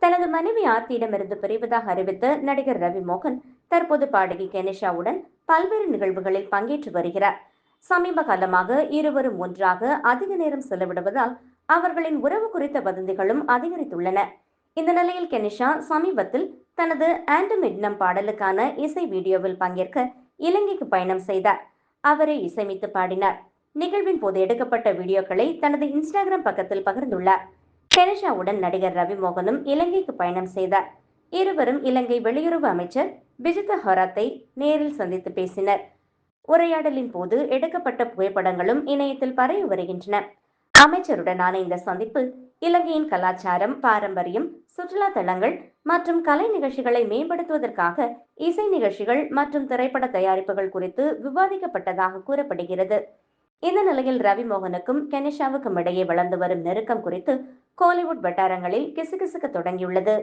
தனது மனைவி ஆர்த்தியிடமிருந்து பிரிவதாக அறிவித்த நடிகர் ரவி மோகன் தற்போது பாடகி கெனிஷாவுடன் பல்வேறு நிகழ்வுகளில் பங்கேற்று வருகிறார். சமீப காலமாக இருவரும் ஒன்றாக அதிக நேரம் செலவிடுவதால் அவர்களின் உறவு குறித்த வதந்திகளும் அதிகரித்துள்ளன. இந்த நிலையில் கெனிஷா சமீபத்தில் தனது ஆண்டம் இட்னம் பாடலுக்கான இசை வீடியோவில் பங்கேற்க இலங்கைக்கு பயணம் செய்தார். அவரே இசையமைத்து பாடினார். நிகழ்வின் போது எடுக்கப்பட்ட வீடியோக்களை தனது இன்ஸ்டாகிராம் பக்கத்தில் பகிர்ந்துள்ளார். கெனிஷாவுடன் நடிகர் ரவி மோகனும் இலங்கைக்கு பயணம் செய்தார். இருவரும் இலங்கை வெளியுறவு அமைச்சர் பிஜித ஹராத்தை நேரில் சந்தித்து பேசினர். உரையாடலின் போது எடுக்கப்பட்ட புகைப்படங்களும் இணையத்தில் பரவி வருகின்றன. அமைச்சருடனான இந்த சந்திப்பு இலங்கையின் கலாச்சாரம், பாரம்பரியம், சுற்றுலா தலங்கள் மற்றும் கலை நிகழ்ச்சிகளை மேம்படுத்துவதற்காக இசை நிகழ்ச்சிகள் மற்றும் திரைப்பட தயாரிப்புகள் குறித்து விவாதிக்கப்பட்டதாக கூறப்படுகிறது. இந்த நிலையில் ரவி மோகனுக்கும் கெனிஷாவுக்கும் இடையே வளர்ந்து வரும் நெருக்கம் குறித்து கோலிவுட் வட்டாரங்களில் கிசுகிசுக்க தொடங்கியுள்ளது.